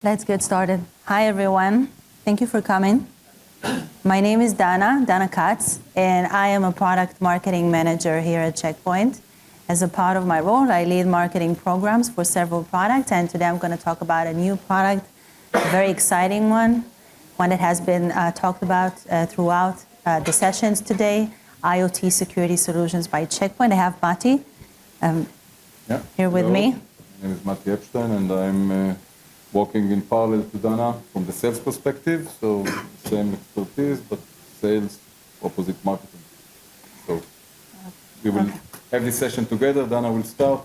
Let's get started. Hi, everyone. Thank you for coming. My name is Dana Katz, and I am a product marketing manager here at Check Point. As a part of my role, I lead marketing programs for several products, and today I'm going to talk about a new product, a very exciting one that has been talked about throughout the sessions today, IoT security solutions by Check Point. I have Mati here with me. My name is Mati Epstein, and I'm working in parallel to Dana from the sales perspective, so same expertise, but sales opposite marketing. So we will have this session together. Dana will start.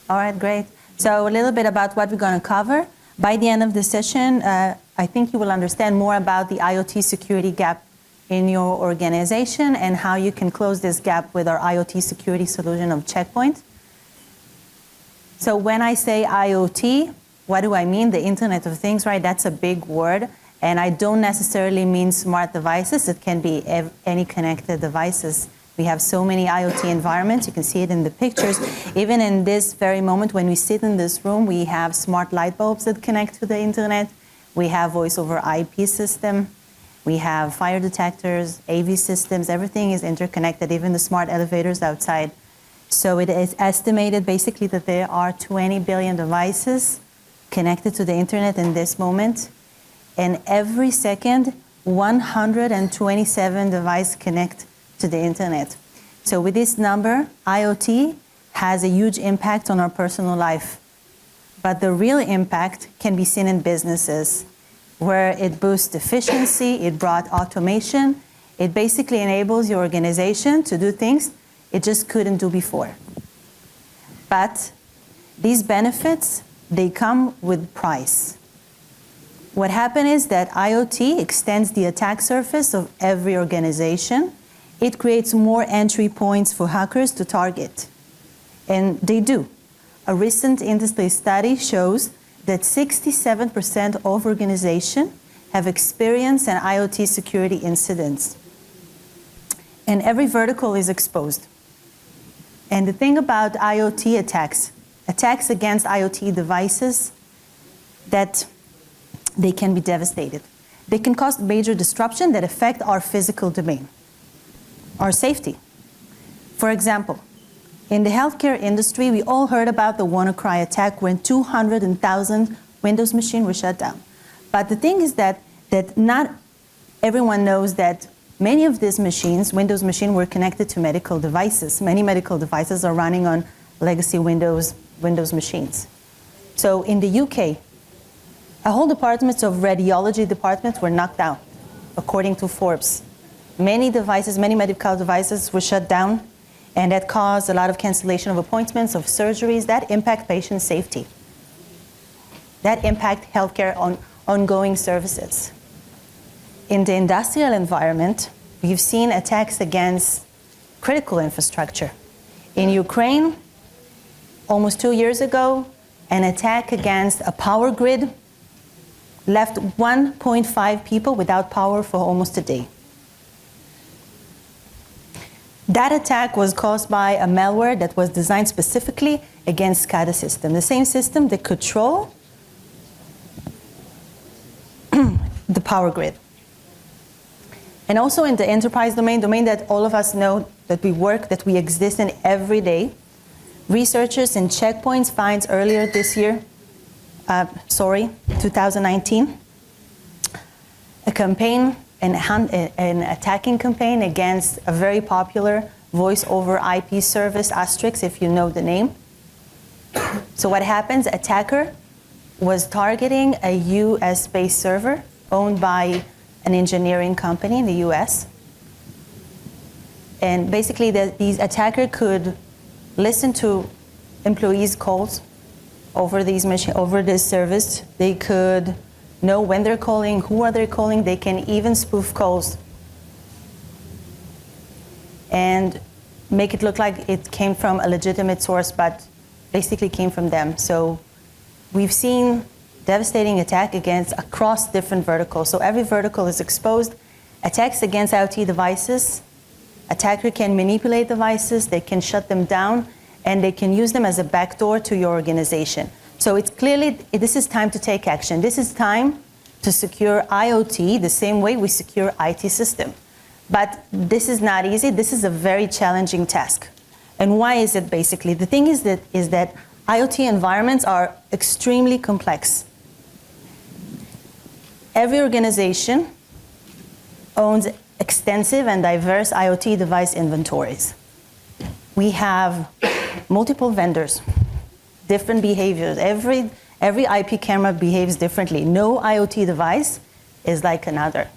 All right, great. So a little bit about what we're going to cover. By the end of the session, I think you will understand more about the IoT security gap in your organization and how you can close this gap with our IoT security solution of Check Point. So when I say IoT, what do I mean? The Internet of Things, right? That's a big word. And I don't necessarily mean smart devices. It can be any connected devices. We have so many IoT environments. You can see it in the pictures. Even in this very moment, when we sit in this room, we have smart light bulbs that connect to the Internet. We have voice over IP system. We have fire detectors, AV systems. Everything is interconnected, even the smart elevators outside. So it is estimated basically that there are 20 billion devices connected to the Internet in this moment. And every second, 127 devices connect to the Internet. So with this number, IoT has a huge impact on our personal life. But the real impact can be seen in businesses, where it boosts efficiency, it brought automation, it basically enables your organization to do things it just couldn't do before. But these benefits, they come with price. What happened is that IoT extends the attack surface of every organization. It creates more entry points for hackers to target. And they do. A recent industry study shows that 67% of organizations have experienced an IoT security incident. And every vertical is exposed. And the thing about IoT attacks against IoT devices, that they can be devastating. They can cause major disruption that affect our physical domain, our safety. For example, in the healthcare industry, we all heard about the WannaCry attack when 200,000 Windows machines were shut down. But the thing is that not everyone knows that many of these machines, Windows machines, were connected to medical devices. Many medical devices are running on legacy Windows machines. So in the UK, a whole departments of radiology departments were knocked down, according to Forbes. Many medical devices were shut down, and that caused a lot of cancellation of appointments, of surgeries. That impact patient safety. That impact healthcare on ongoing services. In the industrial environment, we've seen attacks against critical infrastructure. In Ukraine, almost 2 years ago, an attack against a power grid left 1.5 people without power for almost a day. That attack was caused by a malware that was designed specifically against SCADA system, the same system that control the power grid. And also in the enterprise domain that all of us know that we work, that we exist in every day, researchers in Check Points finds earlier this year, 2019, a campaign, an attacking campaign against a very popular voice over IP service, Asterix, if you know the name. So what happens, attacker was targeting a US-based server owned by an engineering company in the US. And basically these attacker could listen to employees' calls over this service. They could know when they're calling, who are they calling. They can even spoof calls and make it look like it came from a legitimate source, but basically came from them. So we've seen devastating attack across different verticals. So every vertical is exposed. Attacks against IoT devices. Attacker can manipulate devices. They can shut them down, and they can use them as a backdoor to your organization. So it's clearly, this is time to take action. This is time to secure IoT the same way we secure IT system. But this is not easy. This is a very challenging task. And why is it basically? The thing is that IoT environments are extremely complex. Every organization owns extensive and diverse IoT device inventories. We have multiple vendors, different behaviors. Every IP camera behaves differently. No IoT device is like another.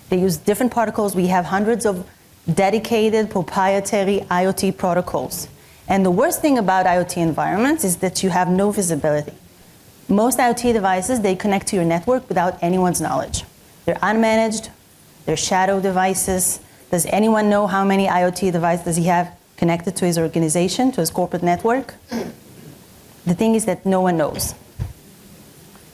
They use different protocols. We have hundreds of dedicated proprietary IoT protocols. And the worst thing about IoT environments is that you have no visibility. Most IoT devices, they connect to your network without anyone's knowledge. They're unmanaged, they're shadow devices. Does anyone know how many IoT devices does he have connected to his organization, to his corporate network? The thing is that no one knows.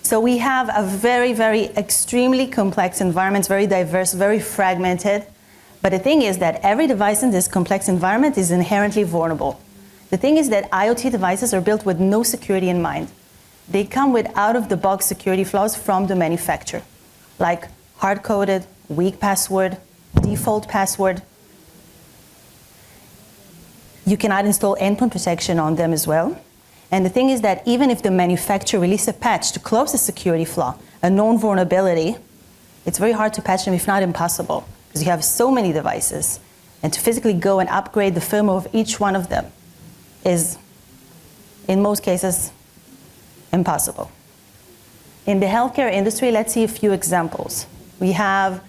So we have a very, very extremely complex environment, very diverse, very fragmented. But the thing is that every device in this complex environment is inherently vulnerable. The thing is that IoT devices are built with no security in mind. They come with out-of-the-box security flaws from the manufacturer, like hard-coded, weak password, default password. You cannot install endpoint protection on them as well. And the thing is that even if the manufacturer releases a patch to close a security flaw, a known vulnerability, it's very hard to patch them, if not impossible, because you have so many devices. And to physically go and upgrade the firmware of each one of them is, in most cases, impossible. In the healthcare industry, let's see a few examples. We have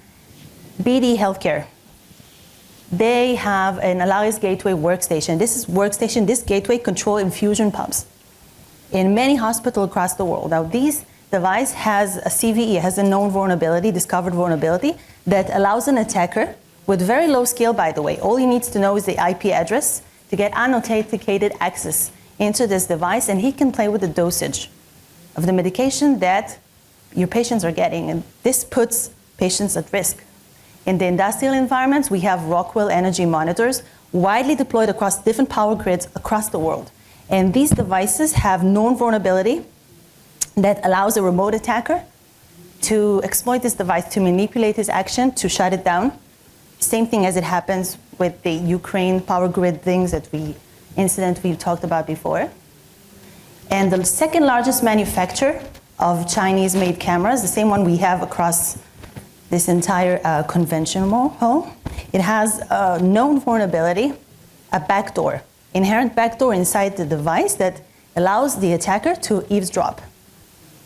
BD Healthcare. They have an Alaris Gateway workstation. This gateway controls infusion pumps in many hospitals across the world. Now, this device has a CVE, has a known vulnerability, discovered vulnerability, that allows an attacker with very low skill, by the way. All he needs to know is the IP address to get unauthenticated access into this device, and he can play with the dosage of the medication that your patients are getting, and this puts patients at risk. In the industrial environments, we have Rockwell energy monitors widely deployed across different power grids across the world. And these devices have known vulnerability that allows a remote attacker to exploit this device, to manipulate his action, to shut it down. Same thing as it happens with the Ukraine power grid incident we talked about before. And the second largest manufacturer of Chinese-made cameras, the same one we have across this entire convention hall, it has a known vulnerability, a backdoor, inherent backdoor inside the device that allows the attacker to eavesdrop.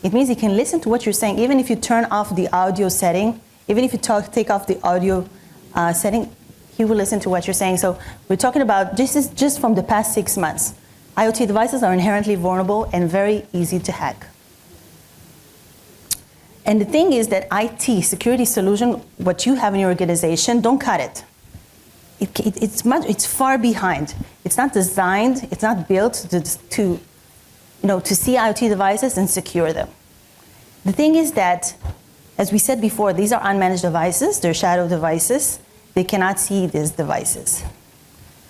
It means he can listen to what you're saying, even if you turn off the audio setting, even if you take off the audio setting, he will listen to what you're saying. So we're talking about, this is just from the past 6 months. IoT devices are inherently vulnerable and very easy to hack. And the thing is that IT, security solution, what you have in your organization, don't cut it. It's far behind. It's not designed, it's not built to see IoT devices and secure them. The thing is that, as we said before, these are unmanaged devices, they're shadow devices. They cannot see these devices.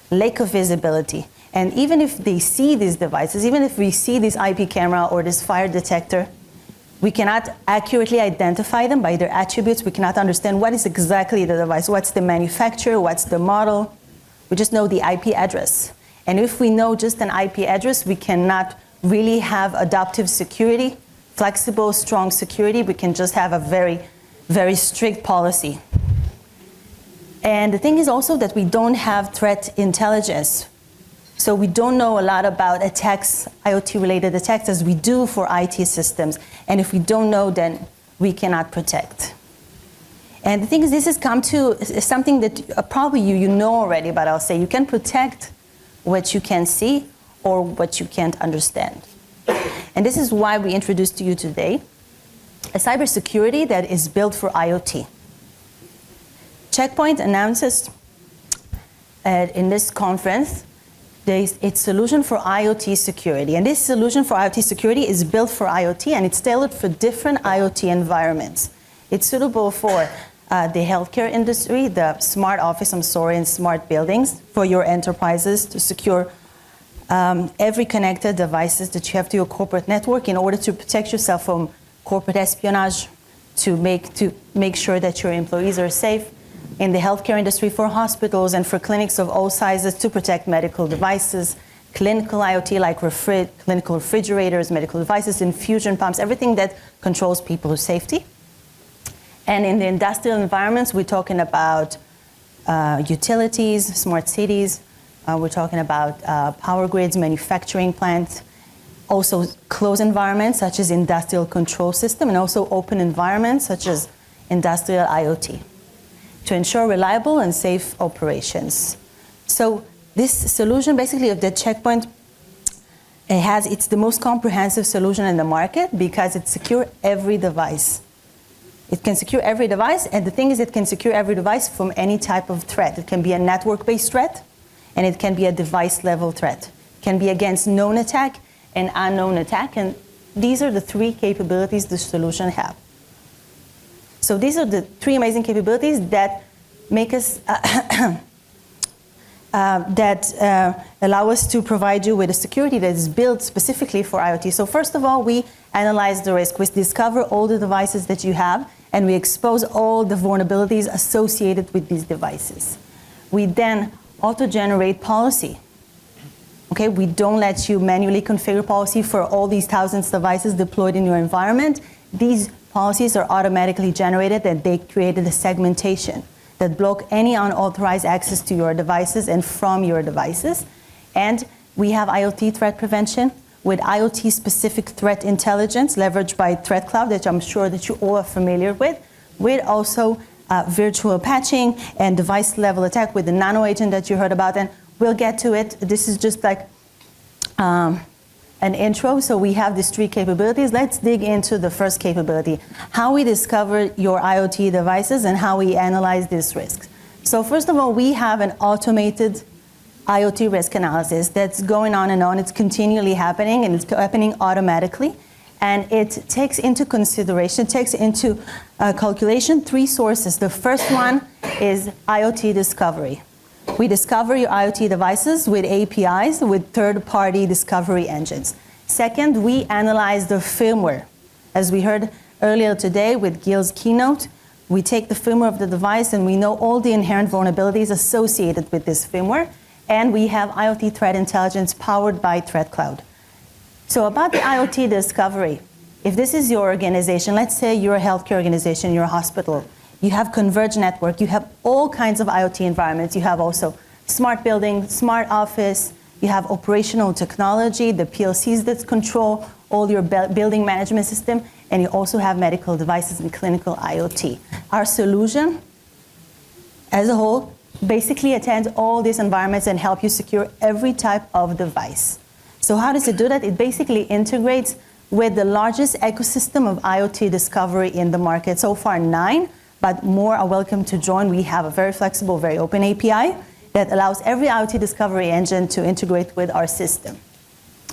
Lack of visibility. And even if they see these devices, even if we see this IP camera or this fire detector, we cannot accurately identify them by their attributes. We cannot understand what is exactly the device, what's the manufacturer, what's the model. We just know the IP address. And if we know just an IP address, we cannot really have adaptive security, flexible, strong security. We can just have a very, very strict policy. And the thing is also that we don't have threat intelligence. So we don't know a lot about attacks, IoT-related attacks, as we do for IT systems. And if we don't know, then we cannot protect. And the thing is, this has come to something that probably you know already, but I'll say you can protect what you can see or what you can't understand. And this is why we introduced to you today a cybersecurity that is built for IoT. Check Point announces in this conference its solution for IoT security. And this solution for IoT security is built for IoT, and it's tailored for different IoT environments. It's suitable for the healthcare industry, the smart office, and smart buildings, for your enterprises to secure every connected devices that you have to your corporate network in order to protect yourself from corporate espionage, to make sure that your employees are safe. In the healthcare industry, for hospitals and for clinics of all sizes, to protect medical devices, clinical IoT like clinical refrigerators, medical devices, infusion pumps, everything that controls people's safety. And in the industrial environments, we're talking about utilities, smart cities, we're talking about power grids, manufacturing plants, also closed environments such as industrial control system, and also open environments such as industrial IoT to ensure reliable and safe operations. So this solution basically of the Check Point, it's the most comprehensive solution in the market because it secures every device. It can secure every device, and the thing is it can secure every device from any type of threat. It can be a network-based threat, and it can be a device-level threat. It can be against known attack and unknown attack, and these are the three capabilities the solution have. So these are the three amazing capabilities that make us, allow us to provide you with a security that is built specifically for IoT. So first of all, we analyze the risk. We discover all the devices that you have, and we expose all the vulnerabilities associated with these devices. We then auto-generate policy. Okay, we don't let you manually configure policy for all these thousands of devices deployed in your environment. These policies are automatically generated, and they created a segmentation that block any unauthorized access to your devices and from your devices. And we have IoT threat prevention with IoT-specific threat intelligence leveraged by Threat Cloud, that I'm sure that you all are familiar with also virtual patching and device-level attack with the nano agent that you heard about. And we'll get to it. This is just like an intro. So we have these three capabilities. Let's dig into the first capability, how we discover your IoT devices and how we analyze these risks. So first of all, we have an automated IoT risk analysis that's going on and on. It's continually happening, and it's happening automatically. And it takes into consideration, takes into calculation three sources. The first one is IoT discovery. We discover your IoT devices with APIs, with third-party discovery engines. Second, we analyze the firmware. As we heard earlier today with Gil's keynote, we take the firmware of the device, and we know all the inherent vulnerabilities associated with this firmware. And we have IoT threat intelligence powered by Threat Cloud. So about the IoT discovery, if this is your organization, let's say you're a healthcare organization, you're a hospital, you have converged network, you have all kinds of IoT environments. You have also smart building, smart office, you have operational technology, the PLCs that control all your building management system, and you also have medical devices and clinical IoT. Our solution as a whole basically attends all these environments and help you secure every type of device. So how does it do that? It basically integrates with the largest ecosystem of IoT discovery in the market. So far, 9. But more are welcome to join. We have a very flexible, very open API that allows every IoT discovery engine to integrate with our system.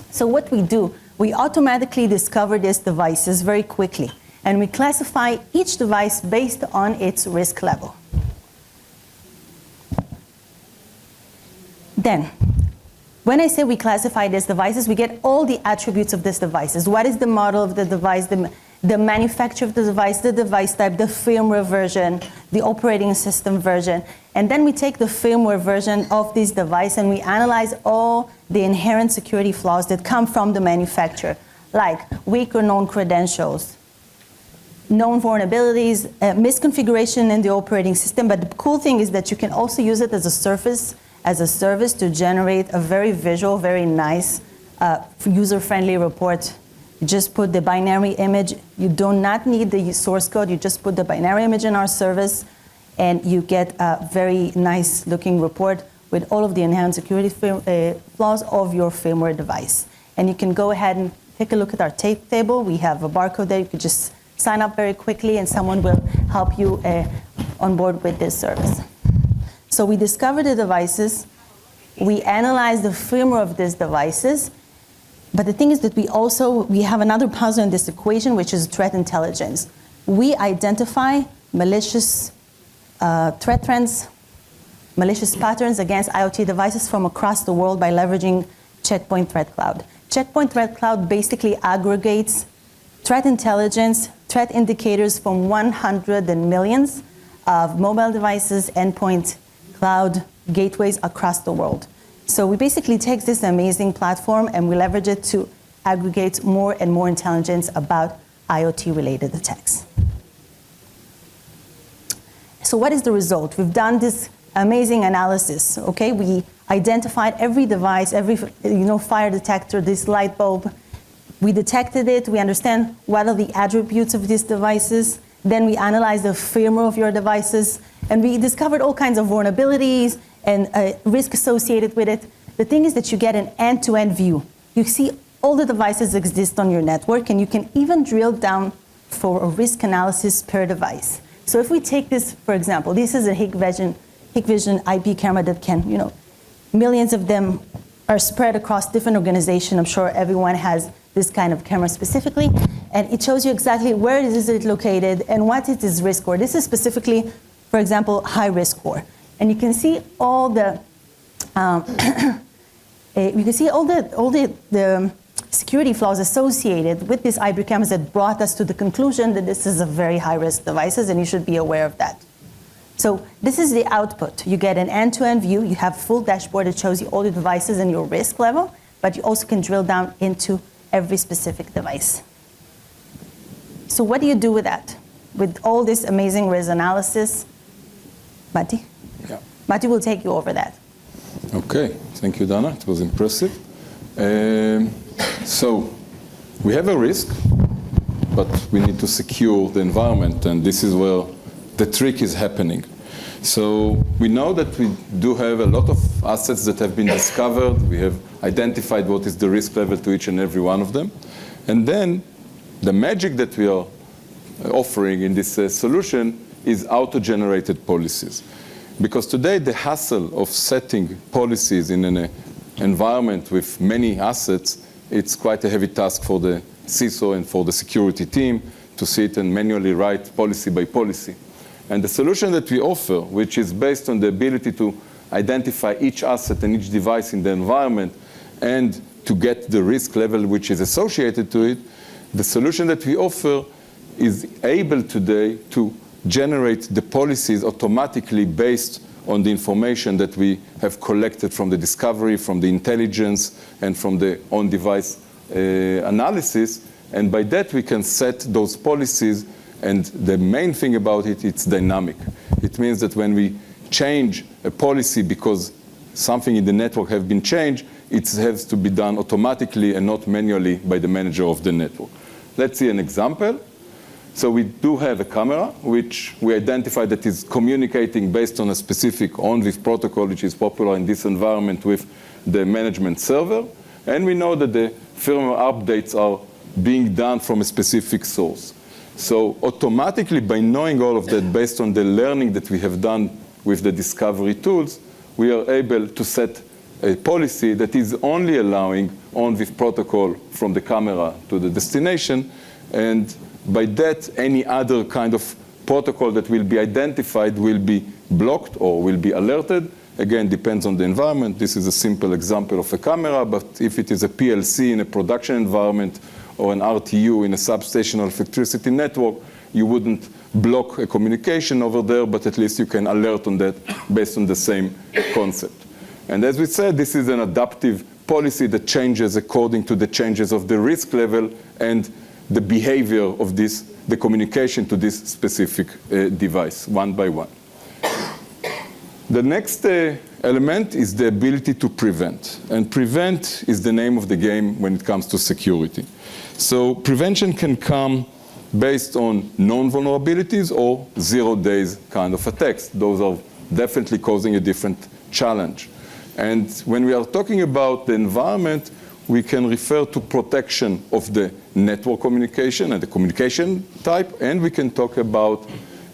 So what we do, we automatically discover these devices very quickly, and we classify each device based on its risk level. Then, when I say we classify these devices, we get all the attributes of these devices. What is the model of the device, the manufacturer of the device type, the firmware version, the operating system version. And then we take the firmware version of this device and we analyze all the inherent security flaws that come from the manufacturer, like weak or known credentials, known vulnerabilities, misconfiguration in the operating system. But the cool thing is that you can also use it as a service to generate a very visual, very nice, user-friendly report. You just put the binary image. You do not need the source code. You just put the binary image in our service, and you get a very nice looking report with all of the inherent security flaws of your firmware device. And you can go ahead and take a look at our table. We have a barcode there. You could just sign up very quickly, and someone will help you on board with this service. So we discover the devices. We analyze the firmware of these devices. But the thing is that we have another puzzle in this equation, which is threat intelligence. We identify malicious threat trends, malicious patterns against IoT devices from across the world by leveraging Check Point Threat Cloud. Check Point Threat Cloud basically aggregates threat intelligence, threat indicators from 100 and millions of mobile devices, endpoint, cloud, gateways across the world. So we basically take this amazing platform and we leverage it to aggregate more and more intelligence about IoT-related attacks. So what is the result? We've done this amazing analysis, okay? We identified every device, every fire detector, this light bulb. We detected it, we understand what are the attributes of these devices, then we analyzed the firmware of your devices, and we discovered all kinds of vulnerabilities and risk associated with it. The thing is that you get an end-to-end view. You see all the devices exist on your network, and you can even drill down for a risk analysis per device. So if we take this, for example, this is a Hikvision IP camera that can, millions of them are spread across different organizations. I'm sure everyone has this kind of camera specifically, and it shows you exactly where is it located and what is its risk score. This is specifically, for example, high risk score, and you can see all the security flaws associated with these IP cameras that brought us to the conclusion that this is a very high risk devices, and you should be aware of that. So this is the output. You get an end-to-end view. You have a full dashboard that shows you all the devices and your risk level, but you also can drill down into every specific device. So what do you do with that? With all this amazing risk analysis? Mati? Yeah. Mati will take you over that. Okay, thank you, Dana. It was impressive. So we have a risk, but we need to secure the environment, and this is where the trick is happening. So we know that we do have a lot of assets that have been discovered. We have identified what is the risk level to each and every one of them. And then the magic that we are offering in this solution is auto-generated policies. Because today the hassle of setting policies in an environment with many assets, it's quite a heavy task for the CISO and for the security team to sit and manually write policy by policy. And the solution that we offer, which is based on the ability to identify each asset and each device in the environment and to get the risk level which is associated to it, the solution that we offer is able today to generate the policies automatically based on the information that we have collected from the discovery, from the intelligence, and from the on-device analysis. And by that, we can set those policies. And the main thing about it, it's dynamic. It means that when we change a policy because something in the network has been changed, it has to be done automatically and not manually by the manager of the network. Let's see an example. So we do have a camera, which we identify that is communicating based on a specific on-with protocol, which is popular in this environment with the management server. And we know that the firmware updates are being done from a specific source. So automatically, by knowing all of that, based on the learning that we have done with the discovery tools, we are able to set a policy that is only allowing on-with protocol from the camera to the destination. And by that, any other kind of protocol that will be identified will be blocked or will be alerted. Again, depends on the environment. This is a simple example of a camera, but if it is a PLC in a production environment or an RTU in a substation or electricity network, you wouldn't block a communication over there, but at least you can alert on that based on the same concept. And as we said, this is an adaptive policy that changes according to the changes of the risk level and the behavior of this, the communication to this specific device, one by one. The next element is the ability to prevent. And prevent is the name of the game when it comes to security. So prevention can come based on known vulnerabilities or 0 days kind of attacks. Those are definitely causing a different challenge. And when we are talking about the environment, we can refer to protection of the network communication and the communication type, and we can talk about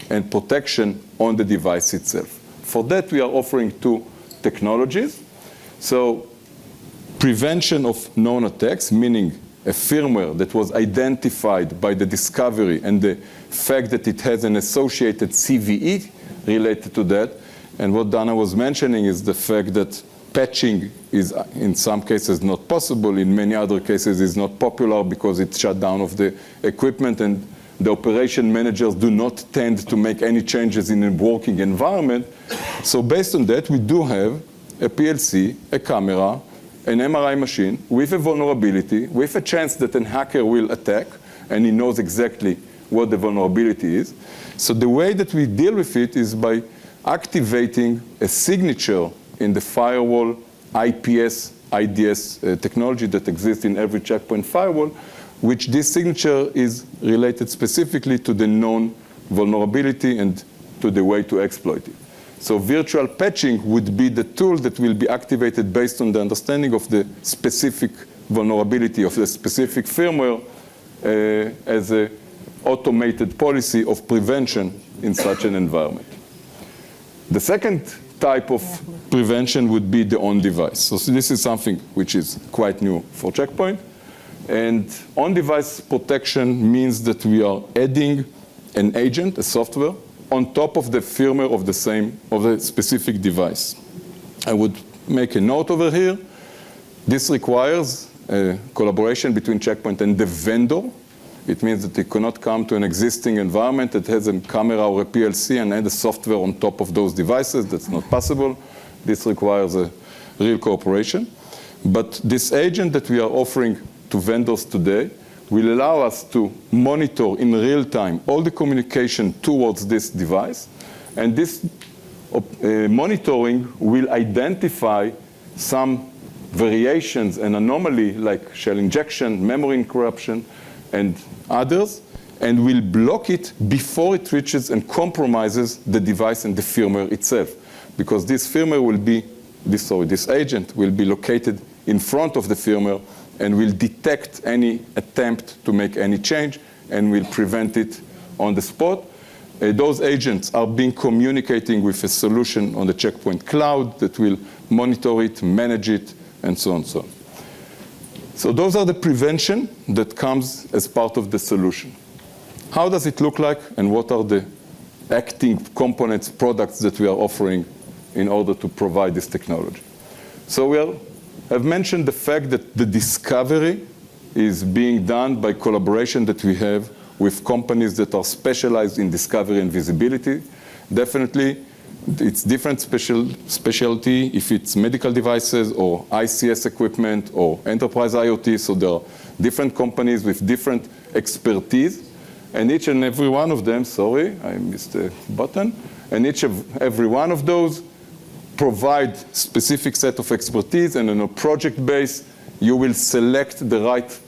and protection on the device itself. For that, we are offering two technologies. So prevention of known attacks, meaning a firmware that was identified by the discovery and the fact that it has an associated CVE related to that. And what Dana was mentioning is the fact that patching is in some cases not possible. In many other cases is not popular because it's shut down of the equipment, and the operation managers do not tend to make any changes in a working environment. So based on that, we do have a PLC, a camera, an MRI machine with a vulnerability, with a chance that a hacker will attack, and he knows exactly what the vulnerability is. So the way that we deal with it is by activating a signature in the firewall IPS, IDS technology that exists in every checkpoint firewall, which this signature is related specifically to the known vulnerability and to the way to exploit it. So virtual patching would be the tool that will be activated based on the understanding of the specific vulnerability of the specific firmware as an automated policy of prevention in such an environment. The second type of prevention would be the on-device. So this is something which is quite new for Check Point. And on-device protection means that we are adding an agent, a software, on top of the firmware of the specific device. I would make a note over here. This requires a collaboration between Check Point and the vendor. It means that they cannot come to an existing environment that has a camera or a PLC and add a software on top of those devices. That's not possible. This requires a real cooperation. But this agent that we are offering to vendors today will allow us to monitor in real time all the communication towards this device. And this monitoring will identify some variations and anomaly like shell injection, memory corruption, and others, and will block it before it reaches and compromises the device and the firmware itself. Because this firmware will be, this agent will be located in front of the firmware and will detect any attempt to make any change and will prevent it on the spot. Those agents are being communicating with a solution on the Check Point cloud that will monitor it, manage it, and so on and so on. So those are the prevention that comes as part of the solution. How does it look like, and what are the acting components, products that we are offering in order to provide this technology? So I've mentioned the fact that the discovery is being done by collaboration that we have with companies that are specialized in discovery and visibility. Definitely, it's different specialty if it's medical devices or ICS equipment or enterprise IoT. So there are different companies with different expertise. And each and every one of them, sorry, I missed a button. And every one of those provide specific set of expertise, and on a project base, you will select the right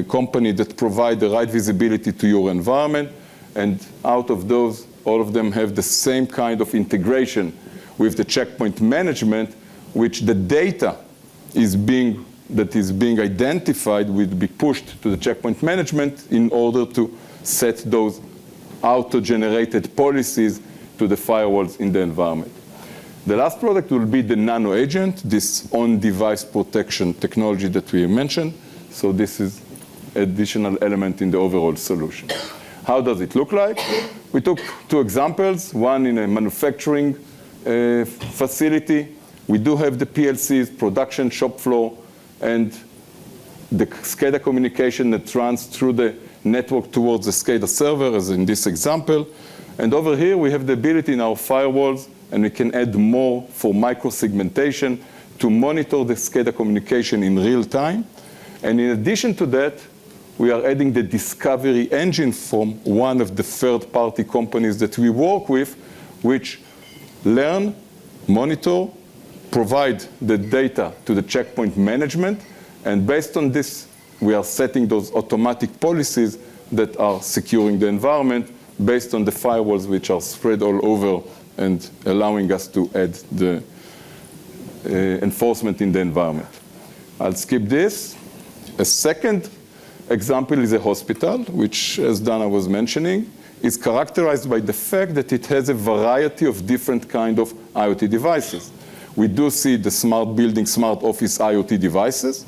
company that provide the right visibility to your environment. And out of those, all of them have the same kind of integration with the checkpoint management, which the data that is being identified will be pushed to the checkpoint management in order to set those auto-generated policies to the firewalls in the environment. The last product will be the nano agent, this on-device protection technology that we mentioned. So this is additional element in the overall solution. How does it look like? We took two examples, one in a manufacturing facility. We do have the PLCs, production shop floor, and the SCADA communication that runs through the network towards the SCADA server, as in this example. And over here, we have the ability in our firewalls, and we can add more for micro-segmentation to monitor the SCADA communication in real time. And in addition to that, we are adding the discovery engine from one of the third-party companies that we work with, which learn, monitor, provide the data to the checkpoint management. And based on this, we are setting those automatic policies that are securing the environment based on the firewalls which are spread all over and allowing us to add the enforcement in the environment. I'll skip this. A second example is a hospital, which, as Dana was mentioning, is characterized by the fact that it has a variety of different kind of IoT devices. We do see the smart building, smart office IoT devices,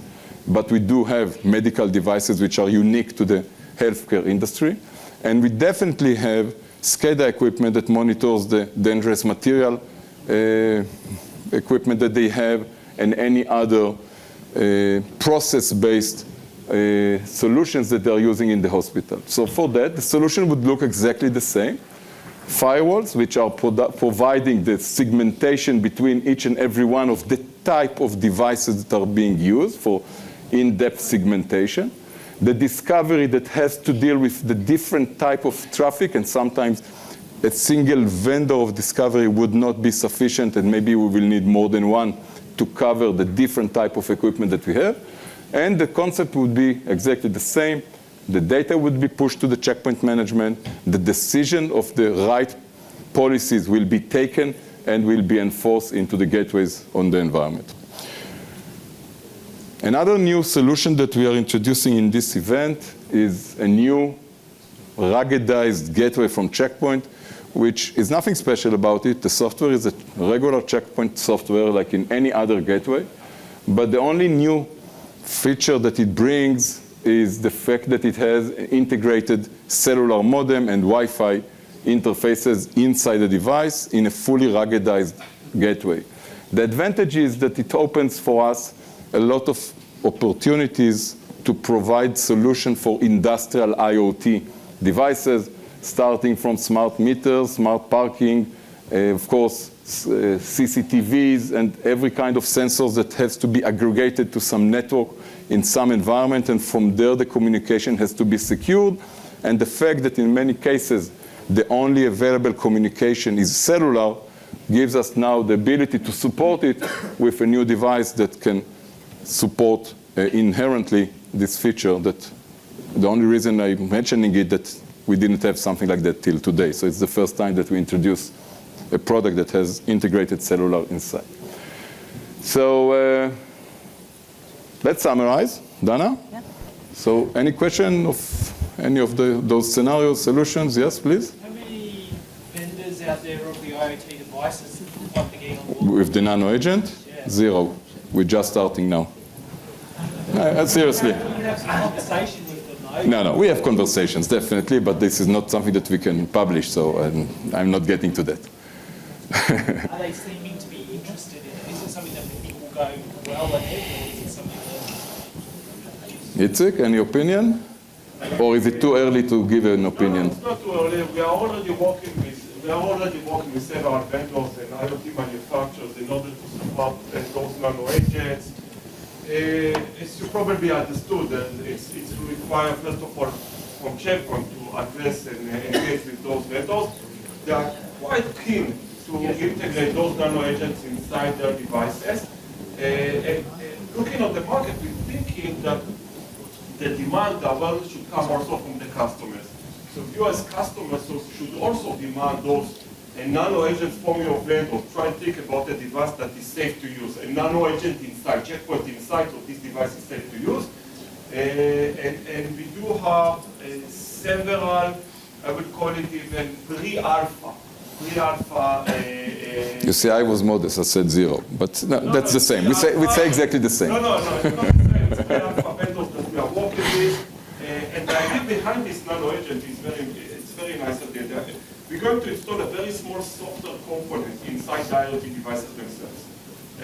but we do have medical devices which are unique to the healthcare industry. And we definitely have SCADA equipment that monitors the dangerous material equipment that they have, and any other process-based solutions that they're using in the hospital. So for that, the solution would look exactly the same. Firewalls, which are providing the segmentation between each and every one of the type of devices that are being used for in-depth segmentation. The discovery that has to deal with the different type of traffic, and sometimes a single vendor of discovery would not be sufficient, and maybe we will need more than one to cover the different type of equipment that we have. And the concept would be exactly the same. The data would be pushed to the checkpoint management. The decision of the right policies will be taken and will be enforced into the gateways on the environment. Another new solution that we are introducing in this event is a new ruggedized gateway from Check Point, which is nothing special about it. The software is a regular checkpoint software like in any other gateway. But the only new feature that it brings is the fact that it has integrated cellular modem and Wi-Fi interfaces inside the device in a fully ruggedized gateway. The advantage is that it opens for us a lot of opportunities to provide solutions for industrial IoT devices, starting from smart meters, smart parking, of course, CCTVs, and every kind of sensors that has to be aggregated to some network in some environment, and from there the communication has to be secured. And the fact that in many cases the only available communication is cellular gives us now the ability to support it with a new device that can support inherently this feature. That the only reason I'm mentioning it that we didn't have something like that till today. So it's the first time that we introduce a product that has integrated cellular inside. So let's summarize. Dana? Yeah. So any question of any of those scenarios, solutions? Yes, please? How many vendors out there of the IoT devices like to get on board? With the nano agent? Yeah. 0. We're just starting now. Seriously. You have some conversation with them, though. No, we have conversations, definitely, but this is not something that we can publish, so I'm not getting to that. Are they seeming to be interested in it? Is it something that they think will go well ahead, or is it something that... Itzik, any opinion? Or is it too early to give an opinion? No, it's not too early. We are already working with several vendors and IoT manufacturers in order to support those nano agents. As you probably understood, it's required, first of all, from Check Point to address and engage with those vendors. They are quite keen to integrate those nano agents inside their devices. And looking at the market, we're thinking that the demand should come also from the customers. So you as customers should also demand those nano agents from your vendor. Try and think about a device that is safe to use. A nano agent inside, Check Point inside, so this device is safe to use. And we do have several, I would call it even pre-alpha. You see, I was modest, I said 0, but no, that's the same. We say exactly the same. No, it's not the same. It's pre-alpha vendors that we are working with. And the idea behind this nano agent is very nice. We're going to install a very small software component inside the IoT devices themselves.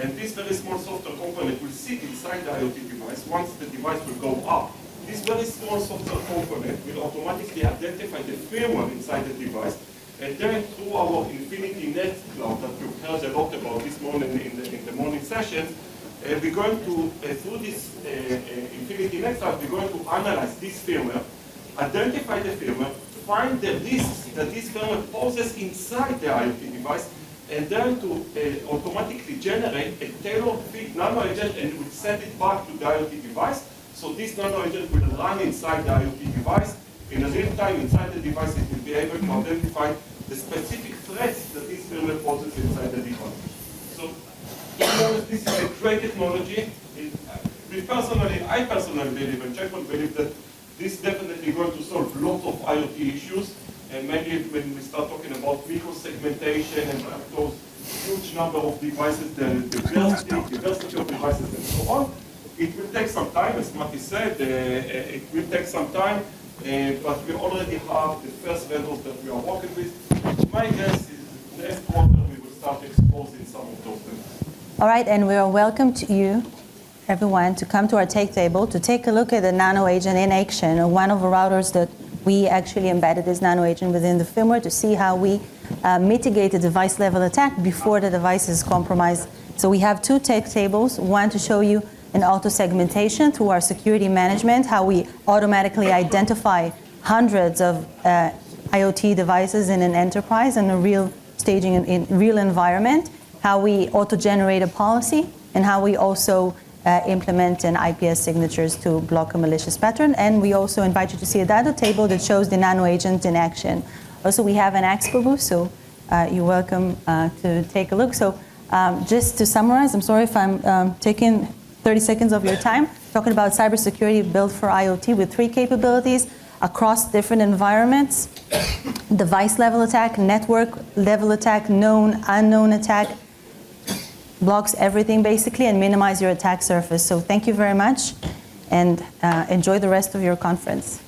And this very small software component will sit inside the IoT device. Once the device will go up, this very small software component will automatically identify the firmware inside the device. And then through our Infinity Net Cloud that you've heard a lot about this morning in the morning sessions, we're going to, through this Infinity Net Cloud, we're going to analyze this firmware, identify the firmware, find the risks that this firmware poses inside the IoT device, and then to automatically generate a tailor-fit nano agent, and we'll send it back to the IoT device. So this nano agent will run inside the IoT device. In a real time inside the device, it will be able to identify the specific threats that this firmware poses inside the device. So, this is a great technology. I personally believe, and Check Point believe that this is definitely going to solve lots of IoT issues. And maybe when we start talking about micro-segmentation and those huge number of devices, the diversity of devices and so on, it will take some time, as Mati said, it will take some time, but we already have the first vendors that we are working with. My guess is next quarter we will start exposing some of those vendors. All right, and we are welcome to you, everyone, to come to our take table to take a look at the nano agent in action, or one of the routers that we actually embedded this nano agent within the firmware to see how we mitigate a device level attack before the device is compromised. So we have two take tables, one to show you an auto segmentation through our security management, how we automatically identify hundreds of IoT devices in an enterprise in a real staging in real environment, how we auto-generate a policy, and how we also implement an IPS signatures to block a malicious pattern. And we also invite you to see a data table that shows the nano agent in action. Also, we have an Expo booth, so you're welcome to take a look. So just to summarize, I'm sorry if I'm taking 30 seconds of your time, talking about cybersecurity built for IoT with 3 capabilities across different environments: device level attack, network level attack, known, unknown attack, blocks everything basically and minimize your attack surface. So thank you very much, and enjoy the rest of your conference.